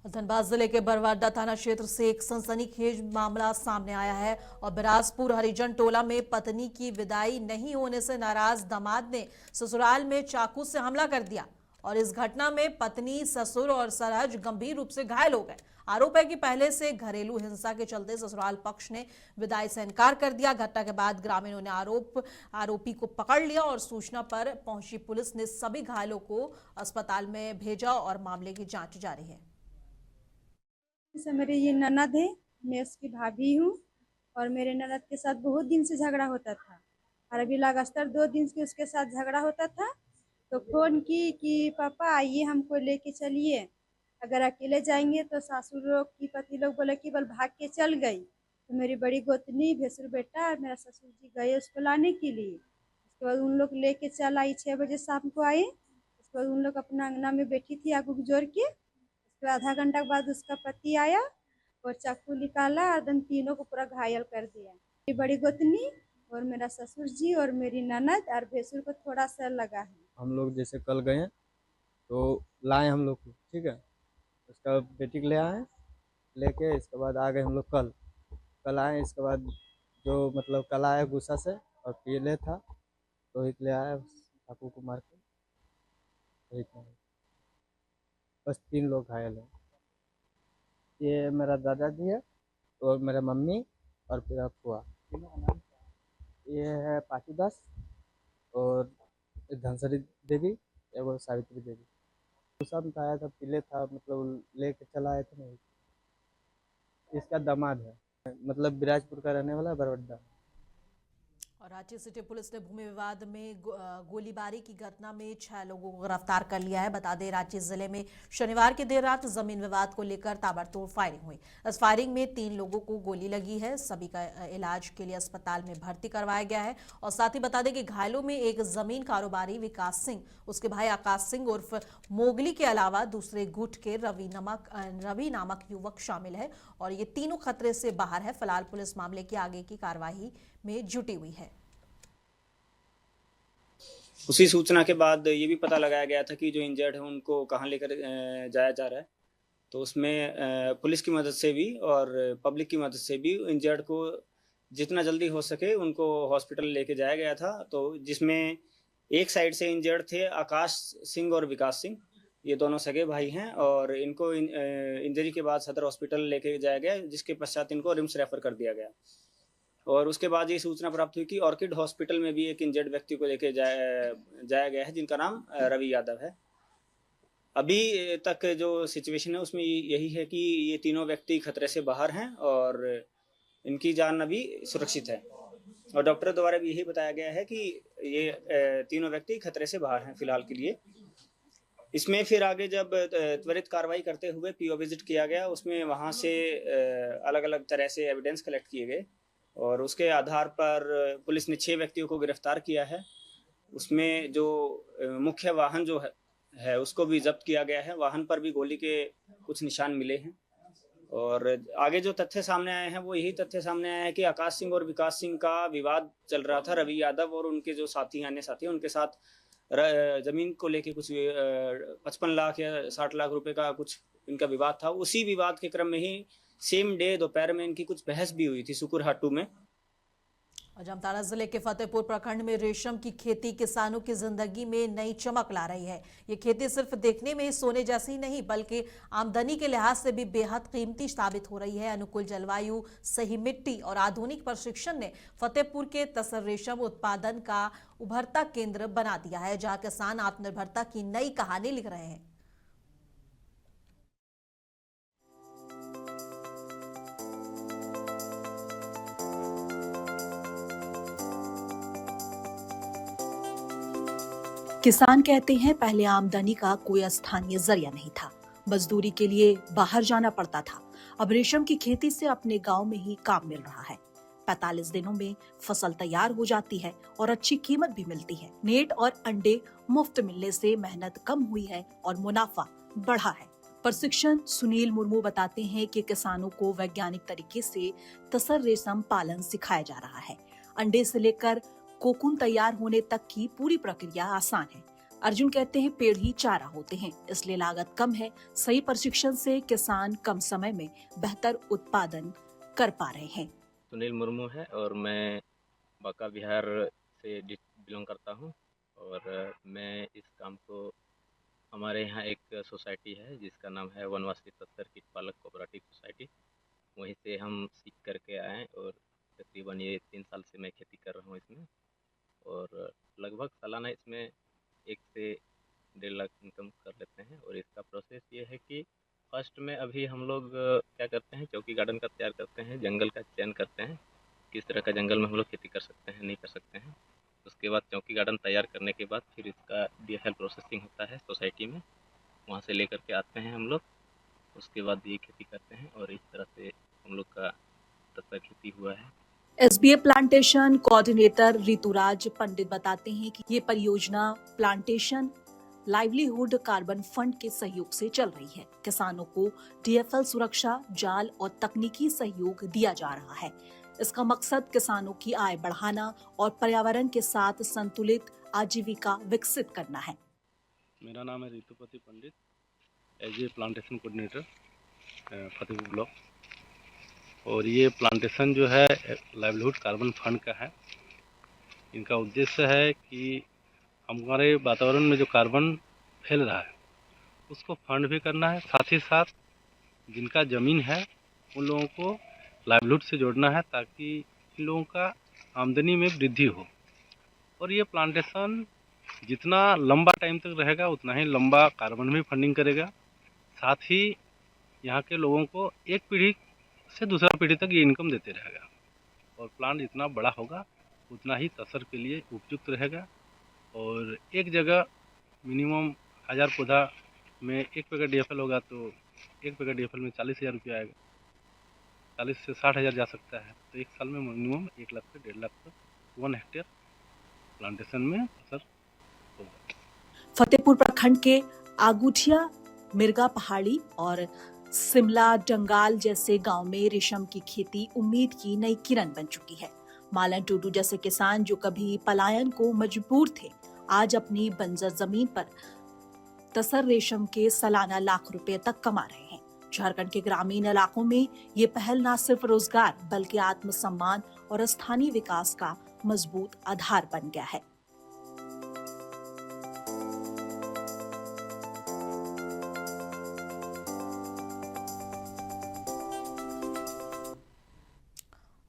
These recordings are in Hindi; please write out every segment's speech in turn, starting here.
धनबाद जिले के बरवाडा थाना क्षेत्र से एक सनसनीखेज मामला सामने आया है और बिराजपुर हरिजन टोला में पत्नी की विदाई नहीं होने से नाराज दामाद ने ससुराल में चाकू से हमला कर दिया और इस घटना में पत्नी, ससुर और सरहज गंभीर रूप से घायल हो गए। आरोप है कि पहले से घरेलू हिंसा के चलते ससुराल पक्ष ने विदाई से इनकार कर दिया। घटना के बाद ग्रामीणों ने आरोपी को पकड़ लिया और सूचना पर पहुंची पुलिस ने सभी घायलों को अस्पताल में भेजा और मामले की जांच जारी है। मेरे ये ननद है, मैं उसकी भाभी हूँ और मेरे ननद के साथ बहुत दिन से झगड़ा होता था और अभी लगातार 2 दिन से उसके साथ झगड़ा होता था। तो फोन की कि पापा आइए हमको लेके चलिए, अगर अकेले जाएंगे तो सासू लोग की पति लोग बोले कि बल भाग के चल गई। तो मेरी बड़ी गोतनी, भैंसुर बेटा और मेरा ससुर जी गए उसको लाने के लिए। उसके बाद उन लोग लेके चल आई, 6 बजे शाम को आए। उसके बाद उन लोग अपना अंगना में बैठी थी आगू जोड़ के। फिर आधा घंटा के बाद उसका पति आया और चाकू निकाला और एकदम तीनों को पूरा घायल कर दिया। मेरी बड़ी गोतनी और मेरा ससुर जी और मेरी ननद और भैंसुर को थोड़ा सा लगा है। हम लोग जैसे कल गए तो लाए हम लोग को, ठीक है। उसका बेटी को ले आए, लेके इसके बाद आ गए हम लोग कल आए। इसके बाद जो मतलब कल आया गुस्सा से और पीले था, रोहित ले आया चाकू को मार के। रोहित ने बस 3 लोग घायल हैं। ये मेरा दादाजी है और मेरा मम्मी और फिर फुआ। ये है पाचू दास और धनसरी देवी और सावित्री देवी। गुस्सा में आया था, पीले था, मतलब लेके चला आए थे। नहीं, इसका दामाद है, मतलब बिराजपुर का रहने वाला बरवड्डा। और रांची सिटी पुलिस ने भूमि विवाद में गोलीबारी की घटना में 6 लोगों को गिरफ्तार कर लिया है। बता दें, रांची जिले में शनिवार की देर रात जमीन विवाद को लेकर ताबड़तोड़ फायरिंग हुई। इस फायरिंग में 3 लोगों को गोली लगी है। सभी का इलाज के लिए अस्पताल में भर्ती करवाया गया है। और साथ ही बता दें कि घायलों में एक जमीन कारोबारी विकास सिंह, उसके भाई आकाश सिंह उर्फ मोगली के अलावा दूसरे गुट के रवि नामक युवक शामिल है और ये तीनों खतरे से बाहर है। फिलहाल पुलिस मामले की आगे की कार्यवाही में जुटी हुई है। उसी सूचना के बाद ये भी पता लगाया गया था कि जो इंजर्ड है उनको कहाँ लेकर जाया जा रहा है। तो उसमें पुलिस की मदद से भी और पब्लिक की मदद से भी इंजर्ड को जितना जल्दी हो सके उनको हॉस्पिटल लेके जाया गया था। तो जिसमें एक साइड से इंजर्ड थे आकाश सिंह और विकास सिंह, ये दोनों सगे भाई हैं और इनको इंजरी के बाद सदर हॉस्पिटल लेके जाया गया, जिसके पश्चात इनको रिम्स रेफर कर दिया गया। और उसके बाद ये सूचना प्राप्त हुई कि ऑर्किड हॉस्पिटल में भी एक इंजर्ड व्यक्ति को लेके जाया गया है, जिनका नाम रवि यादव है। अभी तक जो सिचुएशन है उसमें यही है कि ये तीनों व्यक्ति खतरे से बाहर हैं और इनकी जान अभी सुरक्षित है। और डॉक्टर द्वारा भी यही बताया गया है कि ये तीनों व्यक्ति खतरे से बाहर हैं फिलहाल के लिए। इसमें फिर आगे जब त्वरित कार्रवाई करते हुए पीओ विजिट किया गया, उसमें वहाँ से अलग अलग तरह से एविडेंस कलेक्ट किए गए और उसके आधार पर पुलिस ने 6 व्यक्तियों को गिरफ्तार किया है। उसमें जो मुख्य वाहन जो है उसको भी जब्त किया गया है। वाहन पर भी गोली के कुछ निशान मिले हैं। और आगे जो तथ्य सामने आए हैं वो यही तथ्य सामने आया है कि आकाश सिंह और विकास सिंह का विवाद चल रहा था। रवि यादव और उनके जो अन्य साथी उनके साथ जमीन को लेके कुछ 55 लाख या 60 लाख रुपए का कुछ इनका विवाद था। उसी विवाद के क्रम में ही सेम डे दोपहर में इनकी कुछ बहस भी हुई थी सुकुरहाटू में। जामताड़ा जिले के फतेहपुर प्रखंड में रेशम की खेती किसानों की जिंदगी में नई चमक ला रही है। ये खेती सिर्फ देखने में ही सोने जैसी नहीं बल्कि आमदनी के लिहाज से भी बेहद कीमती साबित हो रही है। अनुकूल जलवायु, सही मिट्टी और आधुनिक प्रशिक्षण ने फतेहपुर के तसर रेशम उत्पादन का उभरता केंद्र बना दिया है, जहाँ किसान आत्मनिर्भरता की नई कहानी लिख रहे हैं। किसान कहते हैं, पहले आमदनी का कोई स्थानीय जरिया नहीं था, मजदूरी के लिए बाहर जाना पड़ता था। अब रेशम की खेती से अपने गांव में ही काम मिल रहा है। 45 दिनों में फसल तैयार हो जाती है और अच्छी कीमत भी मिलती है। नेट और अंडे मुफ्त मिलने से मेहनत कम हुई है और मुनाफा बढ़ा है। प्रशिक्षण सुनील मुर्मू बताते हैं कि किसानों को वैज्ञानिक तरीके से तसर रेशम पालन सिखाया जा रहा है। अंडे से लेकर कोकून तैयार होने तक की पूरी प्रक्रिया आसान है। अर्जुन कहते हैं पेड़ ही चारा होते हैं, इसलिए लागत कम है। सही प्रशिक्षण से किसान कम समय में बेहतर उत्पादन कर पा रहे हैं। सुनील मुर्मू है और मैं बांका बिहार से बिलोंग करता हूँ और मैं इस काम को, हमारे यहाँ एक सोसाइटी है जिसका नाम है वनवासी तस्कर कीट पालक कोऑपरेटिव सोसाइटी, वहीं से हम सीख करके आए और तकरीबन ये 3 साल से मैं खेती कर रहा हूँ इसमें और लगभग सालाना इसमें 1 से 1.5 लाख इनकम कर लेते हैं। और इसका प्रोसेस ये है कि फर्स्ट में अभी हम लोग क्या करते हैं, चौकी गार्डन का तैयार करते हैं, जंगल का चयन करते हैं, किस तरह का जंगल में हम लोग खेती कर सकते हैं, नहीं कर सकते हैं। उसके बाद चौकी गार्डन तैयार करने के बाद फिर इसका DFL प्रोसेसिंग होता है सोसाइटी में, वहाँ से लेकर के आते हैं हम लोग, उसके बाद ये खेती करते हैं और इस तरह से हम लोग का तब तक खेती हुआ है। SBA प्लांटेशन कोऑर्डिनेटर ऋतुराज पंडित बताते हैं कि ये परियोजना प्लांटेशन लाइवलीहुड कार्बन फंड के सहयोग से चल रही है। किसानों को DFL सुरक्षा, जाल और तकनीकी सहयोग दिया जा रहा है। इसका मकसद किसानों की आय बढ़ाना और पर्यावरण के साथ संतुलित आजीविका विकसित करना है। मेरा नाम है ऋतुपति पंडित, SBA plantation coordinator Fatehpur block. और ये प्लांटेशन जो है लाइवलीहुड कार्बन फंड का है। इनका उद्देश्य है कि हमारे वातावरण में जो कार्बन फैल रहा है उसको फंड भी करना है, साथ ही साथ जिनका ज़मीन है उन लोगों को लाइवलीहुड से जोड़ना है ताकि इन लोगों का आमदनी में वृद्धि हो। और ये प्लांटेशन जितना लंबा टाइम तक रहेगा उतना ही लंबा कार्बन भी फंडिंग करेगा, साथ ही यहाँ के लोगों को एक पीढ़ी से दूसरा पीढ़ी तक ये इनकम देते रहेगा। और प्लांट जितना बड़ा होगा उतना ही तसर के लिए उपयुक्त रहेगा। और एक जगह मिनिमम 1000 पौधा में 1 पैकेट DFL होगा तो 1 पैकेट DFL में 40,000 रुपया आएगा, 40 से 60,000 जा सकता है। तो 1 साल में मिनिमम 1 लाख से 1.5 लाख तक 1 हेक्टेयर प्लांटेशन में असर होगा। फतेहपुर प्रखंड के आगुठिया, मिर्गा पहाड़ी और शिमला डंगाल जैसे गांव में रेशम की खेती उम्मीद की नई किरण बन चुकी है। मालन टूडू जैसे किसान जो कभी पलायन को मजबूर थे, आज अपनी बंजर जमीन पर तसर रेशम के सालाना लाख रुपए तक कमा रहे हैं। झारखंड के ग्रामीण इलाकों में ये पहल न सिर्फ रोजगार बल्कि आत्मसम्मान और स्थानीय विकास का मजबूत आधार बन गया है।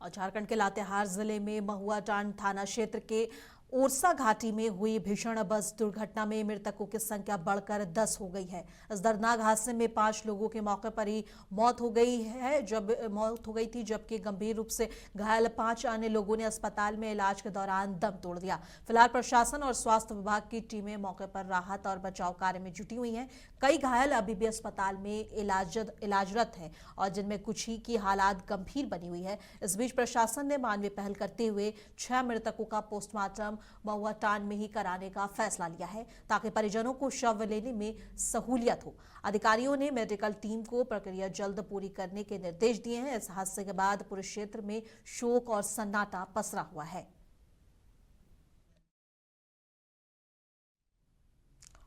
झारखंड के लातेहार जिले में महुआटांड थाना क्षेत्र के ओरसा घाटी में हुई भीषण बस दुर्घटना में मृतकों की संख्या बढ़कर 10 हो गई है। इस दर्दनाक हादसे में 5 लोगों के मौके पर ही मौत हो गई थी, जबकि गंभीर रूप से घायल 5 अन्य लोगों ने अस्पताल में इलाज के दौरान दम तोड़ दिया। फिलहाल प्रशासन और स्वास्थ्य विभाग की टीमें मौके पर राहत और बचाव कार्य में जुटी हुई हैं। कई घायल अभी भी अस्पताल में इलाजरत हैं और जिनमें कुछ ही की हालात गंभीर बनी हुई है। इस बीच प्रशासन ने मानवीय पहल करते हुए 6 मृतकों का पोस्टमार्टम महुआटांड में ही कराने का फैसला लिया है ताकि परिजनों को शव लेने में सहूलियत हो। अधिकारियों ने मेडिकल टीम को प्रक्रिया जल्द पूरी करने के निर्देश दिए हैं। इस हादसे के बाद पूरे क्षेत्र में शोक और सन्नाटा पसरा हुआ है।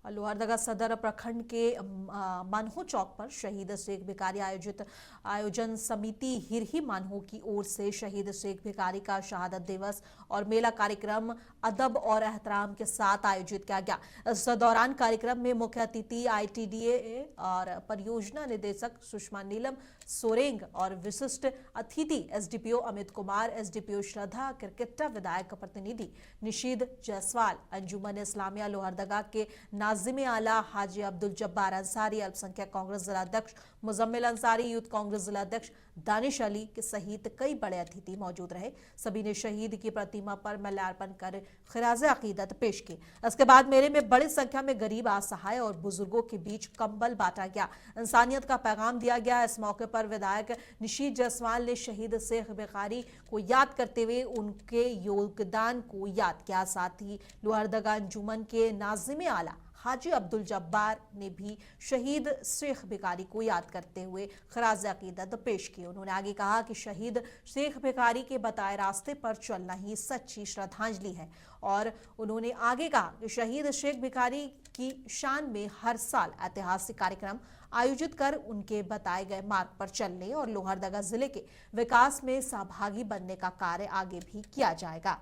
लोहरदगा सदर प्रखंड के मानहो चौक पर शहीद शेख भिखारी आयोजन समिति हिरही मानहो की ओर से शहीद शेख भिखारी का शहादत दिवस और मेला कार्यक्रम अदब और एहतराम के साथ आयोजित किया गया। इस दौरान कार्यक्रम में मुख्य अतिथि ITDA और परियोजना निदेशक सुषमा नीलम सोरेंग और विशिष्ट अतिथि SDPO अमित कुमार, SDPO श्रद्धा, क्रिकेटा विधायक प्रतिनिधि निशीद जायसवाल, अंजुमन इस्लामिया लोहरदगा के नाजिम आला हाजी अब्दुल जब्बार अंसारी, अल्पसंख्यक कांग्रेस जिलाध्यक्ष मुजम्मिल अंसारी, यूथ कांग्रेस जिलाध्यक्ष दानिश अली के सहित कई बड़े अतिथि मौजूद रहे। सभी ने शहीद की प्रतिमा पर माल्यार्पण कर खिराज अकीदत पेश की। इसके बाद मेले में बड़ी संख्या में गरीब, असहाय और बुजुर्गों के बीच कंबल बांटा गया, इंसानियत का पैगाम दिया गया। इस मौके पर विधायक निशीद जायसवाल ने शहीद शेख भिखारी को याद करते हुए उनके योगदान को याद किया। साथ ही लोहरदगा अंजुमन के नाजिम आला हाजी अब्दुल जब्बार ने भी शहीद शेख भिखारी को याद करते हुए खराज अकीदत पेश की। उन्होंने आगे कहा कि शहीद शेख भिखारी के बताए रास्ते पर चलना ही सच्ची श्रद्धांजलि है। और उन्होंने आगे कहा कि शहीद शेख भिखारी की शान में हर साल ऐतिहासिक कार्यक्रम आयोजित कर उनके बताए गए मार्ग पर चलने और लोहरदगा जिले के विकास में सहभागी बनने का कार्य आगे भी किया जाएगा।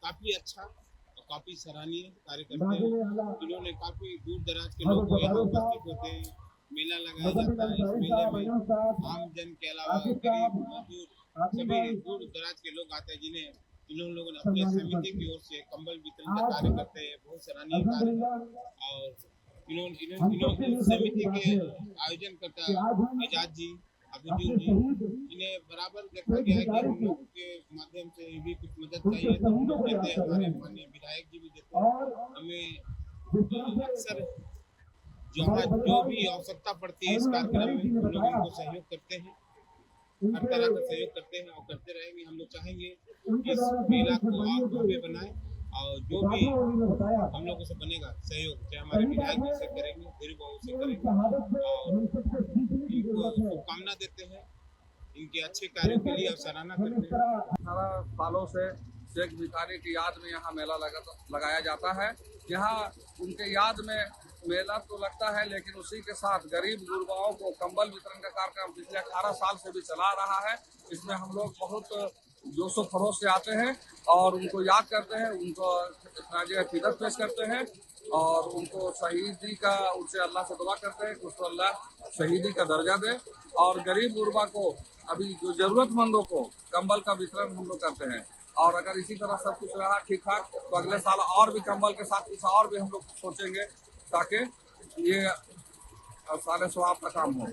काफी अच्छा और काफी सराहनीय कार्य करते हैं। इन्होंने काफी दूर दराज के लोग यहाँ उपस्थित होते हैं, मेला लगाया जाता है। इस मेले में आम जन के अलावा गरीब मजदूर सभी दूर दराज के लोग आते हैं, जिन्हें इन लोगों ने अपने समिति की ओर से कंबल वितरण का कार्य करते हैं। बहुत सराहनीय कार्य। और इन्होंने समिति के आयोजन करता एजाज जी, अबुजूर जी, इन्हें बराबर देखा गया है कि उन लोगों के माध्यम से भी कुछ मदद चाहिए तो हम लोग देते हैं। हमारे माननीय विधायक जी भी देते हैं हमें अक्सर। जो भी आवश्यकता पड़ती है इस कार्यक्रम में हम लोग इनको सहयोग करते हैं, हर तरह का सहयोग करते हैं और करते रहेंगे। हम लोग चाहेंगे इस मेला को और भव्य बनाए और जो भी हम लोगों से बनेगा सहयोग, चाहे हमारे विधायक जी से करेंगे, धीरू बाबू से करेंगे, और इनको शुभकामना देते हैं इनके अच्छे कार्यों के लिए और सराहना करते हैं। 18 सालों से शेख भिखारी की याद में यहाँ मेला लगाया जाता है। यहाँ उनके याद में मेला तो लगता है, लेकिन उसी के साथ गरीब गुरबाओं को कंबल वितरण का कार्यक्रम पिछले 18 साल से भी चला रहा है। इसमें हम लोग बहुत जोशो खरोश से आते हैं और उनको याद करते हैं, उनको अकीदत पेश करते हैं और उनको शहीदी का उनसे अल्लाह से दुआ करते हैं कि उसको अल्लाह शहीदी का दर्जा दे। और गरीब गुरबा को, अभी जो जरूरतमंदों को कंबल का वितरण हम लोग करते हैं। और अगर इसी तरह सब कुछ रहा ठीक ठाक तो अगले साल और भी कंबल के साथ कुछ और भी हम लोग सोचेंगे ताकि ये सारे स्वाब का काम हो।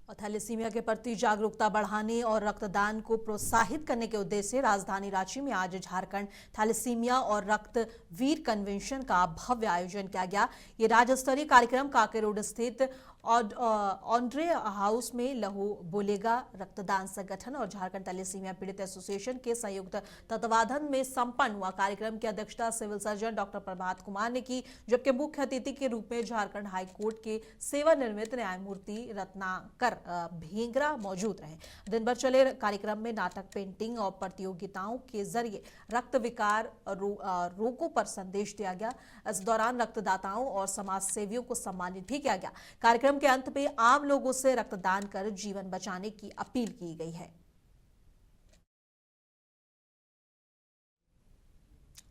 और थैलेसीमिया के प्रति जागरूकता बढ़ाने और रक्तदान को प्रोत्साहित करने के उद्देश्य से राजधानी रांची में आज झारखंड थैलेसीमिया और रक्त वीर कन्वेंशन का भव्य आयोजन किया गया। ये राज्य स्तरीय कार्यक्रम काके रोड स्थित ऑन्ड्रे हाउस में लहू बोलेगा रक्तदान संगठन और झारखंड थैलेसीमिया पीड़ित एसोसिएशन के संयुक्त तत्वावधान में संपन्न हुआ। कार्यक्रम की अध्यक्षता civil surgeon doctor Prabhat Kumar ने की, जबकि मुख्य अतिथि के रूप में झारखंड हाई कोर्ट के सेवानिवृत्त न्यायमूर्ति रत्नाकर भेंगरा मौजूद रहे। दिन भर चले कार्यक्रम में नाटक, पेंटिंग और प्रतियोगिताओं के जरिए रक्त विकार रोगों पर संदेश दिया गया। इस दौरान रक्तदाताओं और समाज सेवियों को सम्मानित भी किया गया। कार्यक्रम के अंत में आम लोगों से रक्तदान कर जीवन बचाने की अपील की गई है।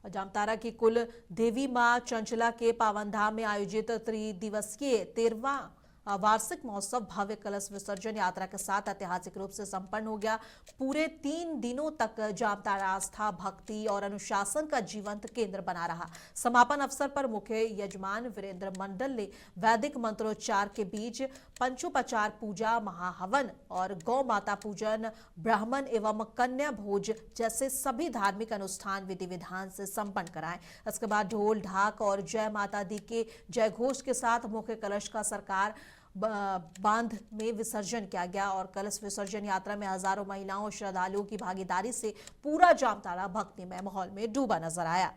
जामताड़ा की कुल देवी मां चंचला के पावन धाम में आयोजित त्रिदिवसीय 13वां वार्षिक महोत्सव भव्य कलश विसर्जन यात्रा के साथ ऐतिहासिक रूप से संपन्न हो गया। पूरे 3 दिनों तक जामताड़ा आस्था, भक्ति और अनुशासन का जीवंत केंद्र बना रहा। समापन अवसर पर मुख्य यजमान वीरेंद्र मंडल ने वैदिक मंत्रोच्चार के बीच पंचोपचार पूजा, महाहवन और गौ माता पूजन, ब्राह्मण एवं कन्या भोज जैसे सभी धार्मिक अनुष्ठान विधि विधान से संपन्न कराए। इसके बाद ढोल, ढाक और जय माता दी के जय घोष के साथ मुख्य कलश का सरकार बांध में विसर्जन किया गया और कलश विसर्जन यात्रा में हजारों महिलाओं और श्रद्धालुओं की भागीदारी से पूरा जामताड़ा भक्तिमय माहौल में डूबा नजर आया।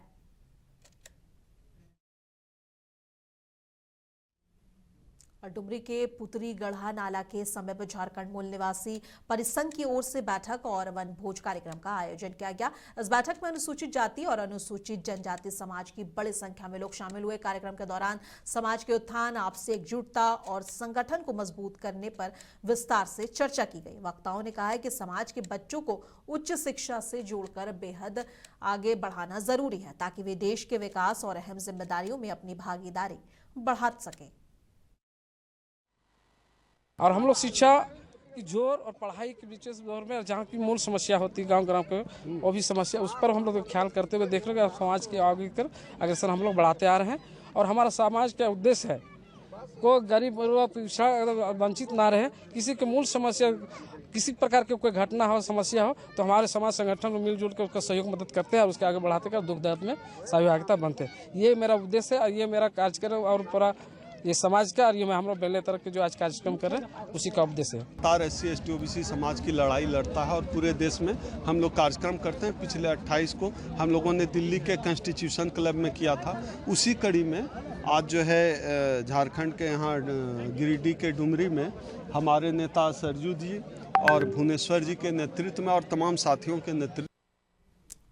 और डुमरी के पुतरी गढ़ा नाला के समय पर झारखंड मूल निवासी परिसंघ की ओर से बैठक और वन भोज कार्यक्रम का आयोजन किया गया। इस बैठक में अनुसूचित जाति और अनुसूचित जनजाति समाज की बड़ी संख्या में लोग शामिल हुए। कार्यक्रम के दौरान समाज के उत्थान, आपसी एकजुटता और संगठन को मजबूत करने पर विस्तार से चर्चा की गई। वक्ताओं ने कहा है कि समाज के बच्चों को उच्च शिक्षा से जोड़कर बेहद आगे बढ़ाना जरूरी है ताकि वे देश के विकास और अहम जिम्मेदारियों में अपनी भागीदारी बढ़ा सकें। और हम लोग शिक्षा की जोर और पढ़ाई के बीच दौर में जहाँ की मूल समस्या होती है गांव ग्राम के, वो भी समस्या उस पर हम लोग ख्याल करते हुए देख रहे हैं समाज के आगे कर अग्रसर हम लोग बढ़ाते आ रहे हैं। और हमारा समाज का उद्देश्य है को गरीब पिछड़ा वंचित ना रहे। किसी के मूल समस्या, किसी प्रकार के कोई घटना हो, समस्या हो तो हमारे समाज संगठन में मिलजुल कर उसका सहयोग मदद करते हैं और उसके आगे बढ़ाते कर दुख दर्द में सहभागिता बनते हैं। ये मेरा उद्देश्य है और ये मेरा कार्यक्रम और पूरा ये समाज का और ये हम लोग बेले तरह के जो आज कार्यक्रम कर रहे हैं उसी का उपदेश है। तार SC ST OBC समाज की लड़ाई लड़ता है और पूरे देश में हम लोग कार्यक्रम करते हैं। पिछले 28 को हम लोगों ने दिल्ली के कॉन्स्टिट्यूशन क्लब में किया था। उसी कड़ी में आज जो है झारखंड के यहाँ गिरिडीह के डुमरी में हमारे नेता सरजू जी और भुवनेश्वर जी के नेतृत्व में और तमाम साथियों के नेतृत्व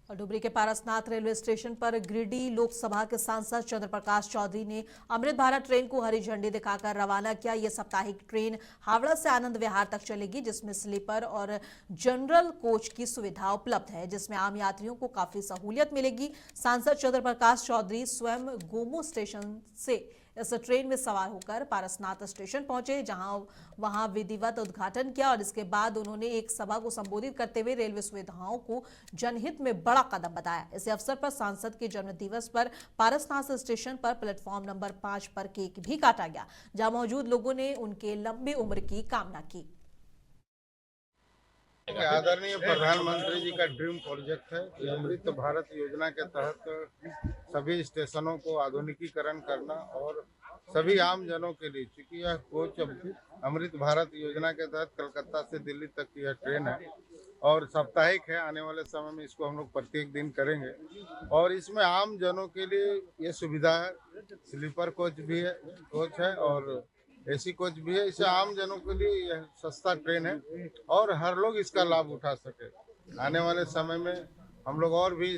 और डुमरी के पारसनाथ रेलवे स्टेशन पर गिरिडीह लोकसभा के सांसद चंद्र प्रकाश चौधरी ने अमृत भारत ट्रेन को हरी झंडी दिखाकर रवाना किया। ये साप्ताहिक ट्रेन हावड़ा से आनंद विहार तक चलेगी, जिसमें स्लीपर और जनरल कोच की सुविधा उपलब्ध है, जिसमें आम यात्रियों को काफी सहूलियत मिलेगी। सांसद चंद्र प्रकाश चौधरी स्वयं गोमो स्टेशन से इस ट्रेन में सवार होकर पारसनाथ स्टेशन पहुंचे, जहां वहां विधिवत उद्घाटन किया और इसके बाद उन्होंने एक सभा को संबोधित करते हुए रेलवे सुविधाओं को जनहित में बड़ा कदम बताया। इस अवसर पर सांसद के जन्म दिवस पर पारसनाथ स्टेशन पर प्लेटफॉर्म नंबर 5 पर केक भी काटा गया, जहां मौजूद लोगों ने उनके लंबी उम्र की कामना की। आदरणीय प्रधानमंत्री जी का ड्रीम प्रोजेक्ट है कि अमृत भारत योजना के तहत सभी स्टेशनों को आधुनिकीकरण करना और सभी आम जनों के लिए, चूंकि यह कोच अमृत भारत योजना के तहत कलकत्ता से दिल्ली तक की यह ट्रेन है और साप्ताहिक है। आने वाले समय में इसको हम लोग प्रत्येक दिन करेंगे और इसमें आम जनों के लिए ये सुविधा है। स्लीपर कोच भी है, कोच है और AC कोच भी है। इससे आम जनों के लिए यह सस्ता ट्रेन है और हर लोग इसका लाभ उठा सके। आने वाले समय में हम लोग और भी